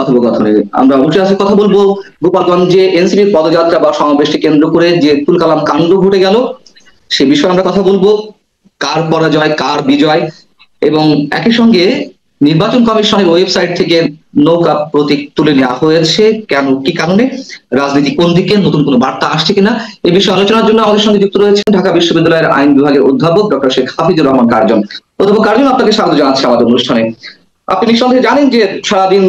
কথোপকথনে আমরা অবশ্যই আজকে কথা বলবো গোপালগঞ্জে এনসিপির পদযাত্রা বা সমাবেশকে কেন্দ্র করে যে তুলকালাম কাণ্ড ঘটে গেল সে বিষয়ে আমরা কথা বলবো। কার পরাজয় কার বিজয়, এবং একই সঙ্গে নির্বাচন কমিশনের ওয়েবসাইট থেকে নৌকা প্রতীক তুলে নেওয়া হয়েছে কেন, কি কারণে, রাজনীতি কোন দিকে, নতুন কোনো বার্তা আসছে কিনা, এই বিষয়ে আলোচনার জন্য আমাদের সঙ্গে যুক্ত রয়েছেন ঢাকা বিশ্ববিদ্যালয়ের আইন বিভাগের অধ্যাপক ডক্টর শেখ হাফিজুর রহমান কার্জন। অধ্যাপক কার্জন, আপনাকে স্বাগত জানাচ্ছি আমাদের অনুষ্ঠানে। আপনি নিঃসন্দেহে জানেন যে সারাদিন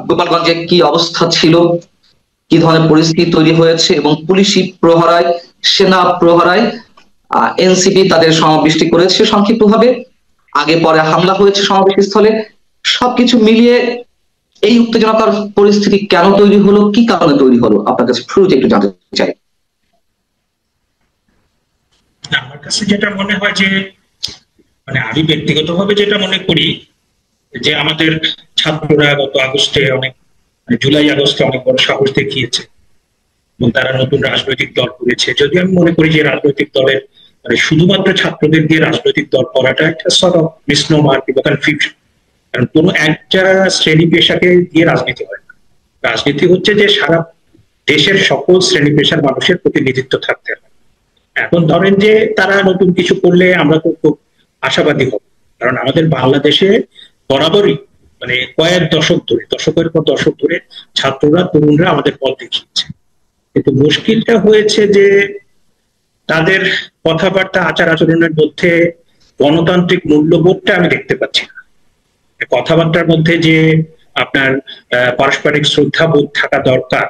গোপালগঞ্জে কি অবস্থা ছিল, কি ধরনের পরিস্থিতি তৈরি হয়েছে, এবং পুলিশি প্রহরায়, সেনা প্রহরায় এনসিপি তাদের সমাবেশটি করেছে সংক্ষিপ্তভাবে, আগে পরে হামলা হয়েছে সমাবেশ স্থলে। সবকিছু মিলিয়ে এই উত্তেজনাকর পরিস্থিতি কেন তৈরি হলো, কি কারণে তৈরি হলো, আপনার কাছে শুরুতে একটু জানতে চাই। আমার কাছে যেটা মনে হয় যে আমি ব্যক্তিগতভাবে যেটা মনে করি যে আমাদের ছাত্ররা গত আগস্টে অনেক জুলাই আগস্টে অনেক বড় সাহস দেখিয়েছে এবং তারা নতুন রাজনৈতিক দল করেছে। যদি আমি মনে করি যে রাজনৈতিক দলের শুধুমাত্র ছাত্রদের দিয়ে রাজনৈতিক দল করাটা একটা সর্ট অফ মিসনোমার কিংবা কনফিউশন। কারণ কোনো একটা শ্রেণী পেশাকে দিয়ে রাজনীতি হয় না। রাজনীতি হচ্ছে যে সারা দেশের সকল শ্রেণী পেশার মানুষের প্রতিনিধিত্ব থাকতে হবে। এখন ধরেন যে তারা নতুন কিছু করলে আমরা তো খুব আশাবাদী হব, কারণ আমাদের বাংলাদেশে বরাবরই কয়েক দশক ধরে, দশকের পর দশক ধরে ছাত্ররা, তরুণরা আমাদের পথ দেখিয়েছে। কিন্তু মুশকিলটা হয়েছে যে তাদের কথাবার্তা, আচার আচরণের মধ্যে গণতান্ত্রিক মূল্যবোধটা আমি দেখতে পাচ্ছি না। কথাবার্তার মধ্যে যে আপনার পারস্পরিক শ্রদ্ধাবোধ থাকা দরকার,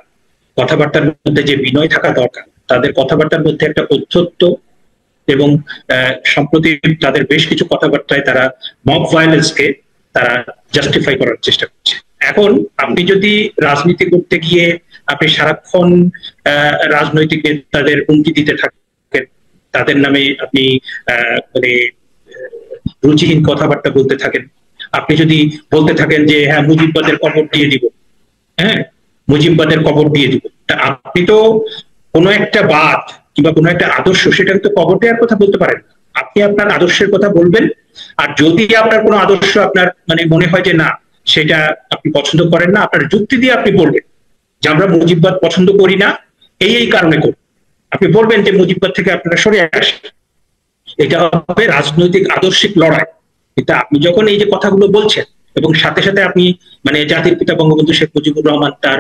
কথাবার্তার মধ্যে যে বিনয় থাকা দরকার, তাদের কথাবার্তার মধ্যে একটা ঔদ্ধত্য, এবং সম্প্রতি তাদের বেশ কিছু কথাবার্তায় তারা মব ভায়োলেন্সকে তারা জাস্টিফাই করার চেষ্টা করছে। এখন আপনি যদি রাজনীতি করতে গিয়ে আপনি সারাক্ষণ রাজনৈতিক নেতাদের হুমকি দিতে থাকেন, তাদের নামে আপনি রুচিহীন কথাবার্তা বলতে থাকেন, আপনি যদি বলতে থাকেন যে হ্যাঁ মুজিববাদের কবর দিয়ে দিব, হ্যাঁ মুজিববাদের কবর দিয়ে দিব, আপনি তো কোনো একটা বাদ কিংবা কোনো একটা আদর্শ, সেটাকে তো কবর দেওয়ার কথা বলতে পারেন। আপনি আপনার আদর্শের কথা বলবেন, আর যদি আপনার কোনো আদর্শ আপনার মনে হয় যে না সেটা আপনি পছন্দ করেন না, আপনার যুক্তি দিয়ে আপনি বলবেন যে আমরা মুজিববাদ পছন্দ করি না এই কারণে করি। আপনি বলবেন যে মুজিববাদ থেকে আপনারা সরে আসেন। এটা হবে রাজনৈতিক আদর্শিক লড়াই। কিন্তু আপনি যখন এই যে কথাগুলো বলছেন এবং সাথে সাথে আপনি জাতির পিতা বঙ্গবন্ধু শেখ মুজিবুর রহমান তার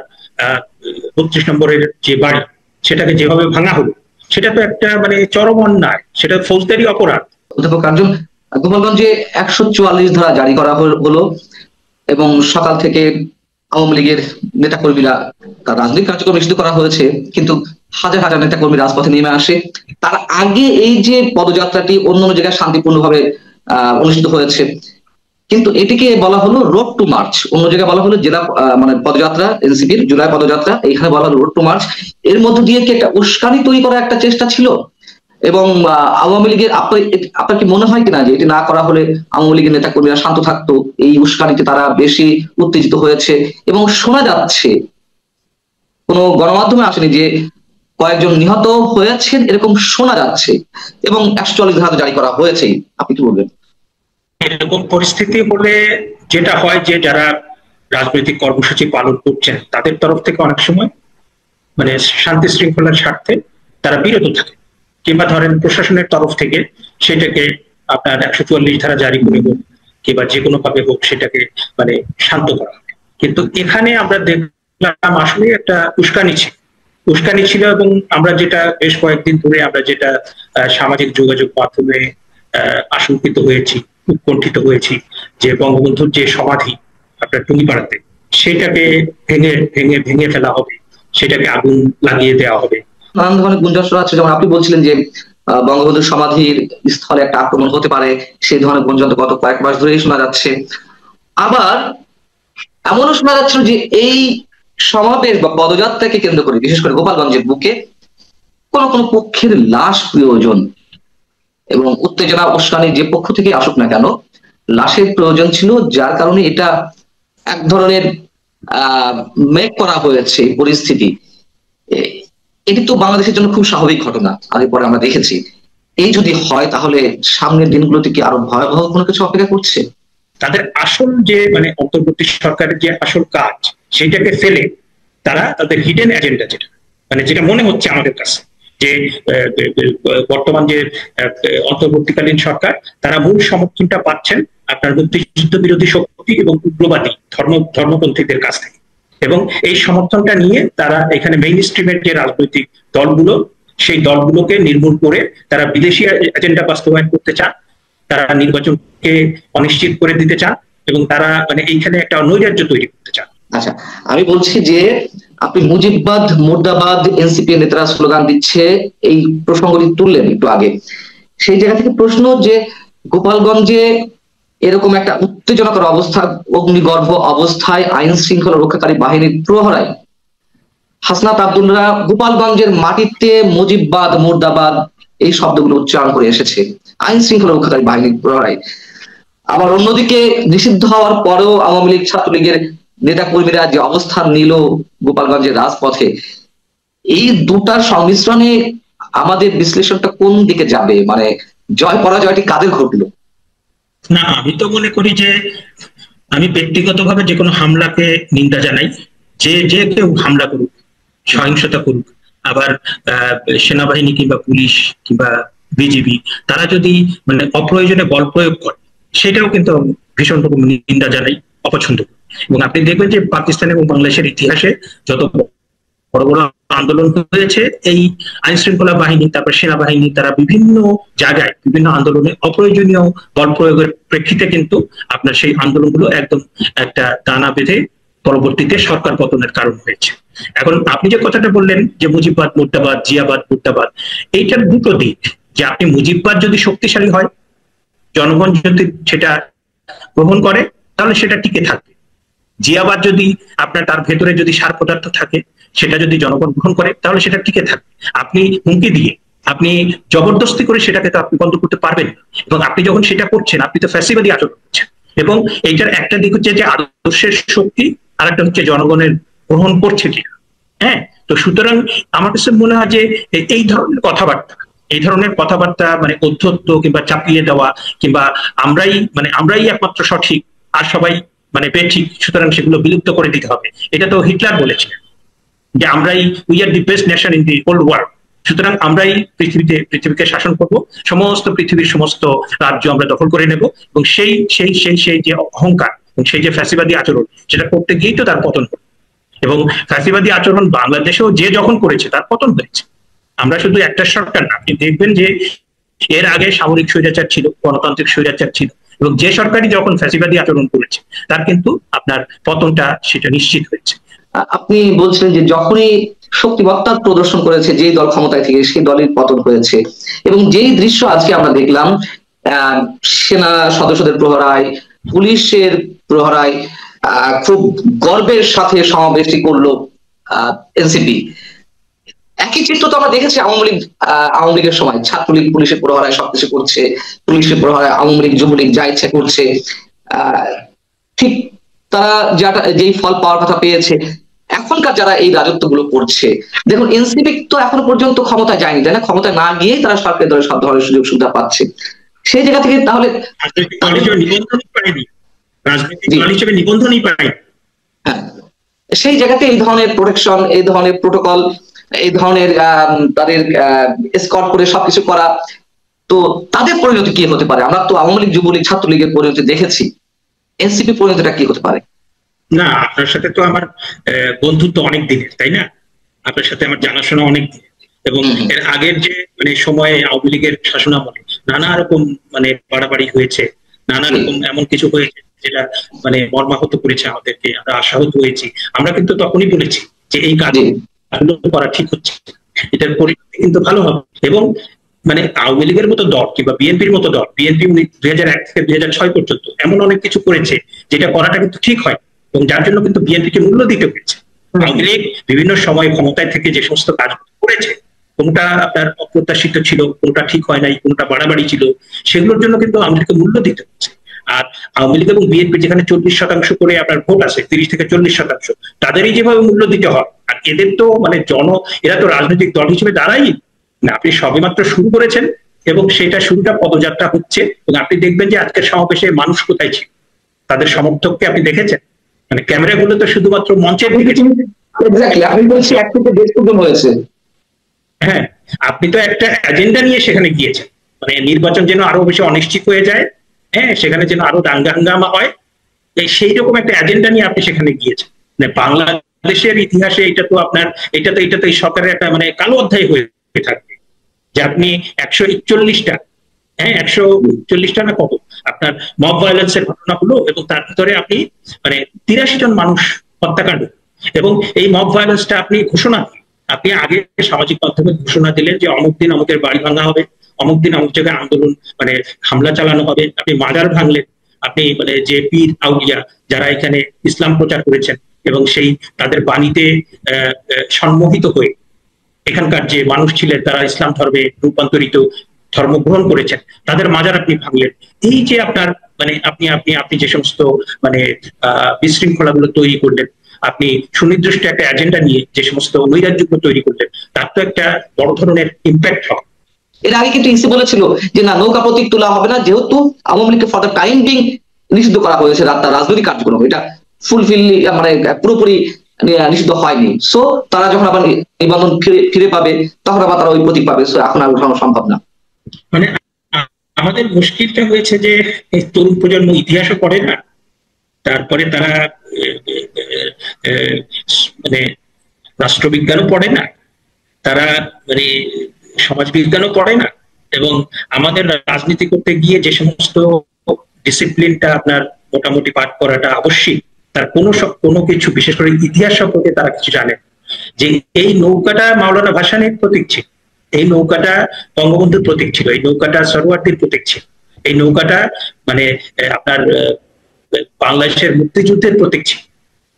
32 নম্বরের যে বাড়ি, সেটাকে যেভাবে ভাঙা হলো, সেটা তো একটা চরম অন্যায়, সেটা ফৌজদারি অপরাধ। অধ্যাপক কার্জন, গোপালগঞ্জে 144 ধারা জারি করা হলো এবং সকাল থেকে আওয়ামী লীগের নেতাকর্মীরা তার রাজনৈতিক কার্যক্রম নিষিদ্ধ করা হয়েছে, কিন্তু হাজার হাজার নেতাকর্মী রাজপথে নেমে আসে। তার আগে এই যে পদযাত্রাটি অন্য জায়গায় শান্তিপূর্ণভাবে অনুষ্ঠিত হয়েছে, কিন্তু এটিকে বলা হলো রোড টু মার্চ, অন্য জায়গায় বলা হলো জেলা পদযাত্রা, এনসিপির জুলাই পদযাত্রা, এখানে বলা হলো রোড টু মার্চ। এর মধ্যে দিয়ে কি একটা উস্কানি তৈরি করার একটা চেষ্টা ছিল? এবং আওয়ামী লীগের আপনার কি মনে হয় কিনা যে এটি না করা হলে আওয়ামী লীগের নেতা কর্মীরা শান্ত থাকতো, এই উস্কানিতে তারা বেশি উত্তেজিত হয়েছে? এবং শোনা যাচ্ছে, কোনো গণমাধ্যমে আসেনি, যে কয়েকজন নিহত হয়েছেন এরকম শোনা যাচ্ছে, এবং 144 ধারা জারি করা হয়েছে। আপনি কি বলবেন? এরকম পরিস্থিতি হলে যেটা হয় যে যারা রাজনৈতিক কর্মসূচি পালন করছেন তাদের তরফ থেকে অনেক সময় শান্তি শৃঙ্খলার স্বার্থে তারা বিরত থাকে, কিংবা ধরেন প্রশাসনের তরফ থেকে সেটাকে আপনার 144 ধারা জারি করে হোক কিংবা যে কোনো ভাবে হোক সেটাকে শান্ত করা হবে। কিন্তু এখানে আমরা দেখলাম আসলে একটা উস্কানি ছিল, এবং আমরা যেটা বেশ কয়েকদিন ধরে আমরা যেটা সামাজিক যোগাযোগ মাধ্যমে আশঙ্কিত হয়েছি, উৎকণ্ঠিত হয়েছি, যে বঙ্গবন্ধুর যে সমাধি আপনার টুঙ্গিপাড়াতে, সেটাকে ভেঙে ফেলা হবে, সেটাকে আগুন লাগিয়ে দেওয়া হবে। নানান ধরনের গুঞ্জন শোনা যাচ্ছে, যেমন আপনি বলছিলেন যে বঙ্গবন্ধুর সমাধির স্থলে একটা আক্রমণ হতে পারে, সেই ধরনের গুঞ্জন গত কয়েক মাস ধরেই শোনা যাচ্ছে। আবার এমনও শোনা যাচ্ছে যে এই সমাবেশ বা পদযাত্রাকে কেন্দ্র করে, বিশেষ করে গোপালগঞ্জের বুকে কোন কোন পক্ষের লাশ প্রয়োজন, এবং উত্তেজনা উস্কানি যে পক্ষ থেকে আসুক না কেন, লাশের প্রয়োজন ছিল, যার কারণে এটা এক ধরনের মেক করা হয়েছে পরিস্থিতি। এটি তো বাংলাদেশের জন্য খুব স্বাভাবিক ঘটনা, আগে পরে আমরা দেখেছি। এই যদি হয় তাহলে সামনের দিনগুলোতে কি আরো ভয়াবহ কোনো কিছু অপেক্ষা করছে? তাদের আসল যে মানে অন্তর্বর্তী সরকারের যে আসল কাজ সেইটাকে ফেলে তারা তাদের হিডেন এজেন্ডা, যেটা মানে যেটা মনে হচ্ছে আমাদের কাছে যে বর্তমান যে অন্তর্বর্তীকালীন সরকার, তারা মূল সমর্থনটা পাচ্ছেন আপনার মুক্তিযুদ্ধ বিরোধী শক্তি এবং উগ্রবাদী ধর্মপন্থীদের কাছ থেকে। এবং এই সমর্থনটা নিয়ে তারা এখানে মেইন স্ট্রিমের যে রাজনৈতিক দলগুলো, সেই দলগুলোকে নির্মূল করে তারা বিদেশি এজেন্ডা বাস্তবায়ন করতে চান, তারা নির্বাচনকে অনিশ্চিত করে দিতে চান এবং তারা মানে এইখানে একটা নৈরাজ্য তৈরি করতে চান। আচ্ছা, আমি বলছি যে আপনি মুজিববাদ মুর্দাবাদ এনসিপি নেতারা স্লোগান দিচ্ছে, এই প্রসঙ্গটি তুললেন একটু আগে। সেই জায়গা থেকে প্রশ্ন যে গোপালগঞ্জে এরকম একটা উত্তেজনাকর অবস্থা, অগ্নিগর্ভ অবস্থায় আইন শৃঙ্খলা রক্ষাকারী বাহিনীর প্রহরায় হাসনাত আব্দুল্লাহ গোপালগঞ্জের মাটিতে মুজিববাদ মুর্দাবাদ এই শব্দগুলো উচ্চারণ করে এসেছে আইন শৃঙ্খলা রক্ষাকারী বাহিনীর প্রহরায়। আবার অন্যদিকে নিষিদ্ধ হওয়ার পরেও আওয়ামী লীগ ছাত্রলীগের নেতা কর্মীরা যে অবস্থান নিল গোপালগঞ্জের রাজপথে, এই দুটার সংমিশ্রণে আমাদের বিশ্লেষণটা কোন দিকে যাবে? মানে জয় পরাজয়টি কাদের ঘটলো? না, আমি তো মনে করি যে আমি ব্যক্তিগতভাবে যে কোনো হামলাকে নিন্দা জানাই। যে যে কেউ হামলা করুক, সহিংসতা করুক, আবার সেনাবাহিনী কিংবা পুলিশ কিংবা বিজিবি তারা যদি মানে অপ্রয়োজনে বল প্রয়োগ করে, সেটাও কিন্তু ভীষণ রকম নিন্দা জানাই, অপছন্দ করি। এবং আপনি দেখবেন যে পাকিস্তান এবং বাংলাদেশের ইতিহাসে যত বড় বড় আন্দোলন হয়েছে, এই আইন শৃঙ্খলা বাহিনী তারপর সেনাবাহিনী তারা বিভিন্ন জায়গায় বিভিন্ন আন্দোলনে অপ্রয়োজনীয় বল প্রয়োগের প্রেক্ষিতে কিন্তু আপনার সেই আন্দোলনগুলো একদম একটা দানা বেঁধে পরবর্তীতে সরকার পতনের কারণ হয়েছে। এখন আপনি যে কথাটা বললেন যে মুজিববাদ মুর্দাবাদ, জিয়াবাদ মুর্দাবাদ, এইটার দুটো দিক। যে আপনি মুজিববাদ যদি শক্তিশালী হয়, জনগণ যদি সেটা গ্রহণ করে, তাহলে সেটা টিকে থাকবে। জিয়াবাদ যদি আপনার তার ভেতরে যদি সার পদার্থ থাকে, সেটা যদি জনগণ গ্রহণ করে, তাহলে সেটা টিকে থাকবে। আপনি হুমকি দিয়ে, আপনি জবরদস্তি করে সেটাকে তো আপনি বন্ধ করতে পারবেন না। এবং আপনি যখন সেটা করছেন, আপনি তো ফ্যাসিবাদী আচরণ করছেন। এবং এইটার একটা দিক হচ্ছে যে আদর্শের শক্তি, আর একটা হচ্ছে জনগণের গ্রহণ করছে কিনা। হ্যাঁ, তো সুতরাং আমার কাছে মনে হয় যে এই ধরনের কথাবার্তা মানে অধ্যত্ত কিংবা চাপিয়ে দেওয়া কিংবা আমরাই একমাত্র সঠিক আর সবাই মানে বেঠিক, সুতরাং সেগুলো বিলুপ্ত করে দিতে হবে, এটা তো হিটলার বলেছিলেন যে we are the best nation in the whole world, সুতরাং আমরাই পৃথিবীকে শাসন করব, সমস্ত পৃথিবীর সমস্ত রাজ্য আমরা দখল করে নেব। এবং সেই যে অহংকার, সেই যে ফ্যাসিবাদী আচরণ, সেটা করতে গিয়েই তো তার পতন হলো। এবং ফ্যাসিবাদী আচরণ বাংলাদেশেও যে যখন করেছে তার পতন হয়েছে। আমরা শুধু একটা সরকার না, আপনি দেখবেন যে এর আগে সামরিক স্বৈরাচার ছিল, গণতান্ত্রিক স্বৈরাচার ছিল, এবং যে সরকারই যখন ফ্যাসিবাদী আচরণ করেছে তার কিন্তু আপনার পতনটা সেটা নিশ্চিত হয়েছে। আপনি বলছিলেন যে যখনই শক্তিমত্তা প্রদর্শন করেছে যেই দল ক্ষমতায় থেকে, সেই দলের পতন হয়েছে। এবং যেই দৃশ্য আজকে আমরা দেখলাম সেনা সদস্যদের প্রহরায়, পুলিশের প্রহরায় খুব গর্বের সাথে সমাবেশটি করলো এনসিপি, একই চিত্র তো আমরা দেখেছি আওয়ামী লীগের সময়। ছাত্রলীগ পুলিশের প্রহরায় সবকিছু করছে, পুলিশের প্রহরায় আওয়ামী লীগ যুবলীগ যা ইচ্ছা করছে। ঠিক তারা যেই ফল পাওয়ার কথা পেয়েছে, এখনকার যারা এই রাজত্ব গুলো করছে, দেখুন এনসিপি তো এখনো পর্যন্ত ক্ষমতায় যায়নি, তাই না? ক্ষমতায় না গিয়েই তারা সরকারের দলের সব ধরনের সুযোগ সুবিধা পাচ্ছে। সেই জায়গা থেকে তাহলে সেই জায়গাতে এই ধরনের প্রোটেকশন, এই ধরনের প্রোটোকল, এই ধরনের তাদের এসকর্ট করে সবকিছু করা, তো তাদের পরিণতি কি হতে পারে? আমরা তো আওয়ামী লীগ যুবলীগ ছাত্রলীগের পরিণতি দেখেছি, এনসিপি পরিণতিটা কি হতে পারে? না, আপনার সাথে তো আমার বন্ধুত্ব অনেক দিনের, তাই না? আপনার সাথে আমার জানাশোনা অনেক দিনের। এবং এর আগের যে মানে সময়ে আওয়ামী লীগের শাসনামলে নানা রকম মানে বাড়াবাড়ি হয়েছে, নানা রকম এমন কিছু হয়েছে যেটা মানে মর্মাহত করেছে আমাদেরকে, আমরা আশাহত হয়েছি। আমরা কিন্তু তখনই বলেছি যে এই কাজগুলো করা ঠিক হচ্ছে, এটার পরিণতি কিন্তু ভালো হবে। এবং মানে আওয়ামী লীগের মতো দল কিংবা বিএনপির মতো দল, বিএনপি 2001 থেকে 2006 পর্যন্ত এমন অনেক কিছু করেছে যেটা করাটা কিন্তু ঠিক হয়, এবং যার জন্য কিন্তু বিএনপিকে মূল্য দিতে হয়েছে। আওয়ামী লীগ বিভিন্ন সময় ক্ষমতায় থেকে যে সমস্ত কাজ করেছে, কোনটা আপনার অপ্রত্যাশিত ছিল, কোনটা ঠিক হয় নাই, কোনটা বাড়াবাড়ি ছিল, সেগুলোর জন্য কিন্তু আওয়ামী লীগকে মূল্য দিতে হচ্ছে। আর আওয়ামী লীগ এবং বিএনপি যেখানে 40% করে আপনার ভোট আছে, 30 থেকে 40%, তাদেরই যেভাবে মূল্য দিতে হয়। আর এদের তো মানে এরা তো রাজনৈতিক দল হিসেবে দাঁড়াই না, আপনি সবেমাত্র শুরু করেছেন এবং সেটা শুরুটা পদযাত্রা হচ্ছে। এবং আপনি দেখবেন যে আজকের সমাবেশে মানুষ কোথায় ছিল, তাদের সমর্থককে আপনি দেখেছেন? মানে ক্যামেরাগুলো তো শুধুমাত্র মঞ্চের দিকে। এক্স্যাক্টলি, আমি বলছি 1 থেকে 1.5 পর্যন্ত হয়েছে। হ্যাঁ, আপনি তো একটা এজেন্ডা নিয়ে সেখানে গিয়েছেন, মানে নির্বাচন যেন আরো বেশি অনিশ্চিত হয়ে যায়, হ্যাঁ, সেখানে যেন আরো দাঙ্গা হাঙ্গামা হয়, সেই রকম একটা এজেন্ডা নিয়ে আপনি সেখানে গিয়েছেন। মানে বাংলাদেশের ইতিহাসে এটা তো এই সরকারের একটা মানে কালো অধ্যায় হয়ে থাকবে, যে আপনি 141টা, হ্যাঁ 140টা না কত আপনার মব ভায়োলেন্সের ঘটনা হলো, এবং তার ভিতরে আপনি মানে 83 জন মানুষ হত্যাকাণ্ড, এবং এই মব ভায়োলেন্সটা আপনি ঘোষণা, আপনি আগে সামাজিক মাধ্যমে ঘোষণা দিলেন যে অমুক দিন অমুকের বাড়ি ভাঙা হবে, অমুক দিন অমুক জায়গায় আন্দোলন মানে হামলা চালানো হবে, আপনি মাজার ভাঙলেন, আপনি মানে যে পীর আউলিয়া যারা এখানে ইসলাম প্রচার করেছেন এবং সেই তাদের বাণীতে সম্মোহিত হয়ে এখানকার যে মানুষ ছিলেন তারা ইসলাম ধর্মে রূপান্তরিত ধর্ম গ্রহণ করেছেন, তাদের মাজার আপনি ভাঙলেন। এই যে আপনার মানে আপনি আপনি আপনি যে সমস্ত মানে বিশৃঙ্খলাগুলো তৈরি করলেন, আপনি সুনির্দিষ্ট একটা এজেন্ডা নিয়ে যে সমস্ত নৈরাজ্যগুলো তৈরি করলেন, তার তো একটা বড় ধরনের ইম্প্যাক্ট হবে। এর আগে কিন্তু ইসি বলেছিল যে না, নৌকা প্রতীক তোলা হবে না, যেহেতু আওয়ামী লীগকে ফর দ্য টাইম বিং নিষিদ্ধ করা হয়েছে তার রাজনৈতিক কার্যক্রম, এটা ফুলফিল মানে পুরোপুরি নিষিদ্ধ হয়নি। সো তারা যখন আবার নিবন্ধন ফিরে পাবে তখন আবার তারা ওই প্রতীক পাবে। সো এখন আর উঠানো সম্ভব না। মানে আমাদের মুশকিলটা হয়েছে যে এই তরুণ প্রজন্ম ইতিহাসও পড়ে না, তারপরে তারা মানে রাষ্ট্রবিজ্ঞানও পড়ে না, তারা মানে সমাজবিজ্ঞানও পড়ে না, এবং আমাদের রাজনীতি করতে গিয়ে যে সমস্ত ডিসিপ্লিনটা আপনার মোটামুটি পাঠ করাটা আবশ্যিক, তার কোনো কিছু বিশেষ করে ইতিহাস সম্পর্কে তারা কিছু জানে। যে এই নৌকাটা মাওলানা ভাসানীর প্রতীক ছিল, এই নৌকাটা বঙ্গবন্ধুর প্রতীক ছিল, এই নৌকাটা সরোয়ার্দীর প্রতীক ছিল, এই নৌকাটা মানে আপনার বাংলাদেশের মুক্তিযুদ্ধের প্রতীক ছিল।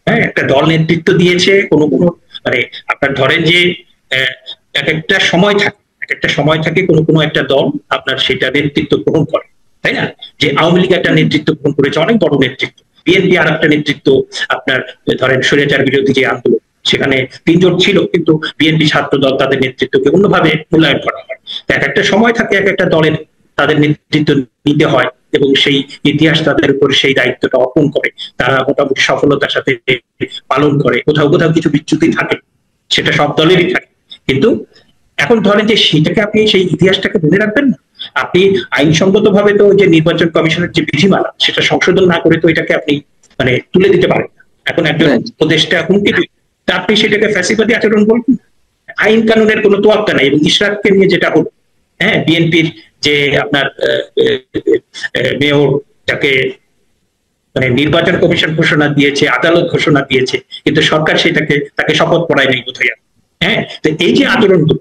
হ্যাঁ, একটা দল নেতৃত্ব দিয়েছে, কোনো কোনো মানে আপনার ধরেন যে এক একটা সময় থাকে কোনো কোনো একটা দল আপনার সেটা নেতৃত্ব গ্রহণ করে, তাই না? যে আওয়ামী লীগ একটা নেতৃত্ব গ্রহণ করেছে, অনেক বড় নেতৃত্ব, বিএনপি আর একটা নেতৃত্ব, আপনার ধরেন স্বৈরাচার বিরোধী যে আন্দোলন সেখানে 3 জন ছিল, কিন্তু বিএনপি ছাত্র দল তাদের নেতৃত্বকে অন্যভাবে মূল্যায়ন করা হয়। এক একটা সময় থাকে এক একটা দলের তাদের নেতৃত্ব নিতে হয়, এবং সেই ইতিহাস তাদের উপর সেই দায়িত্বটা অর্পণ করে, তারা মোটামুটি সফলতার সাথে পালন করে। কোথাও কোথাও কিছু বিচ্যুতি থাকে, সেটা সব দলেরই থাকে, কিন্তু এখন ধরেন যে সেটাকে আপনি সেই ইতিহাসটাকে মনে রাখবেন না, আপনি আইনসঙ্গত ভাবে তো যে নির্বাচন কমিশনের যে বিধিমালা সেটা সংশোধন না করে তো এটাকে আপনি মানে তুলে দিতে পারেন। এখন একজন উপদেষ্টা হুমকি দিন, তা আপনি সেটাকে ফ্যাসিবাদী আচরণ বলবেন? আইন কানুনের কোনো তোয়াক্কা নাই। এবং ইশরাককে নিয়ে যেটা হলো, হ্যাঁ, বিএনপির যে আপনার মেয়র তাকে মানে নির্বাচন কমিশন ঘোষণা দিয়েছে, আদালত ঘোষণা দিয়েছে, কিন্তু সরকার সেটাকে তাকে শপথ পড়ায় নেই বোধহয়। হ্যাঁ, তো এই যে আচরণগুলো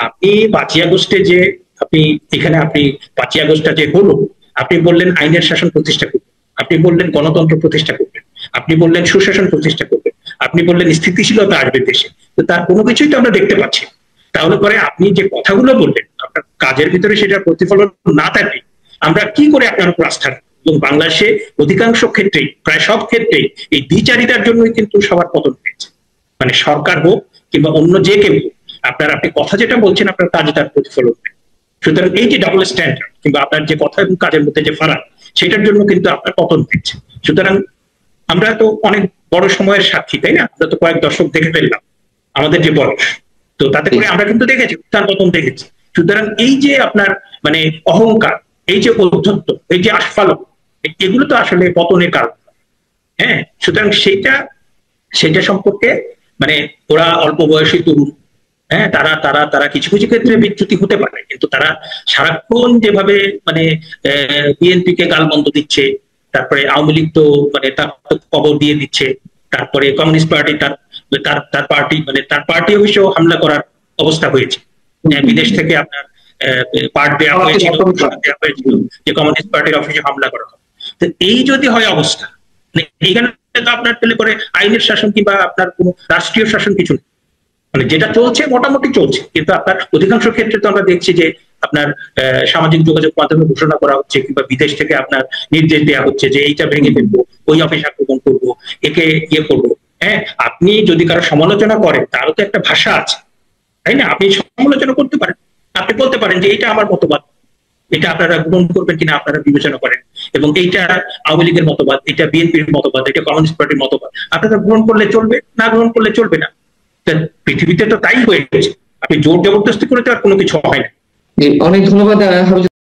আপনি 5ই আগস্টে যে আপনি এখানে আপনি 5ই আগস্টটা যে হলো, আপনি বললেন আইনের শাসন প্রতিষ্ঠা করবেন, আপনি বললেন গণতন্ত্র প্রতিষ্ঠা করবেন, আপনি বললেন সুশাসন প্রতিষ্ঠা করবেন, আপনি বললেন স্থিতিশীলতা আসবে দেশে, তো তার কোনো কিছুই তো আমরা দেখতে পাচ্ছি। তাহলে পরে আপনি যে কথাগুলো বললেন আপনার কাজের ভিতরে সেটা প্রতিফলন না থাকে, আমরা কি করে আপনার উপর আস্থা রাখবো? এবং বাংলাদেশে অধিকাংশ ক্ষেত্রেই, প্রায় সব ক্ষেত্রেই এই দ্বিচারিতার জন্যই কিন্তু সবার পতন হয়েছে। মানে সরকার হোক কিংবা অন্য যে কেউ, আপনি কথা যেটা বলছেন আপনার কাজে তার প্রতিফলন নেই। সুতরাং এই যে ডাবল স্ট্যান্ডার্ড কিংবা আপনার যে কথা এবং কাজের মধ্যে যে ফারাক, সেটার জন্য কিন্তু আপনার পতন হচ্ছে। সুতরাং আমরা তো অনেক বড় সময়ের সাক্ষী, তাই না? আমরা তো কয়েক দশক দেখে ফেললাম আমাদের যে বয়স, তো তাতে করে আমরা কিন্তু দেখেছি উত্থান পতন দেখেছি। সুতরাং এই যে আপনার মানে অহংকার, এই যে ঔদ্ধত্য, এই যে আস্ফালন, এগুলো তো আসলে পতনের কারণ। হ্যাঁ, সুতরাং সেটা সম্পর্কে মানে ওরা অল্প বয়সী তরুণ, হ্যাঁ, তারা তারা তারা কিছু কিছু ক্ষেত্রে বিচ্যুতি হতে পারে, কিন্তু তারা সারাক্ষণ যেভাবে মানে বিএনপি কে গালমন্দ দিচ্ছে, তারপরে আওয়ামী লীগ তো মানে তার কবর দিয়ে দিচ্ছে, তারপরে কমিউনিস্ট পার্টি তার তার পার্টি মানে তার পার্টি অবশ্য হামলা করার অবস্থা হয়েছে, বিদেশ থেকে আপনার পার্ট দেওয়া হয়েছিল, যে কমিউনিস্ট পার্টির অফিসে হামলা করা হবে। তো এই যদি হয় অবস্থা, এইখানে তো আপনার পেলে পরে আইনের শাসন কিংবা আপনার কোনো রাষ্ট্রীয় শাসন কিছু নেই, মানে যেটা চলছে মোটামুটি চলছে, কিন্তু আপনার অধিকাংশ ক্ষেত্রে তো আমরা দেখছি যে আপনার সামাজিক যোগাযোগ মাধ্যমে ঘোষণা করা হচ্ছে কিংবা বিদেশ থেকে আপনার নির্দেশ দেওয়া হচ্ছে যে এইটা ভেঙে ফেলবো, ওই অফিস আক্রমণ করবো, একে ইয়ে করবো। হ্যাঁ, আপনি যদি কারো সমালোচনা করেন তারও তো একটা ভাষা আছে, তাই না? আপনি সমালোচনা করতে পারেন, আপনি বলতে পারেন যে এটা আমার মতবাদ, এটা আপনারা গ্রহণ করবেন কিনা আপনারা বিবেচনা করেন, এবং এইটা আওয়ামী লীগের মতবাদ, এটা বিএনপির মতবাদ, এটা কমিউনিস্ট পার্টির মতবাদ, আপনারা গ্রহণ করলে চলবে, না গ্রহণ করলে চলবে না। পৃথিবীতে তো তাই হয়ে গেছে, আপনি জোর জবরদস্তি করে তো আর কোনো কিছু হয় না। অনেক ধন্যবাদ হাফিজ।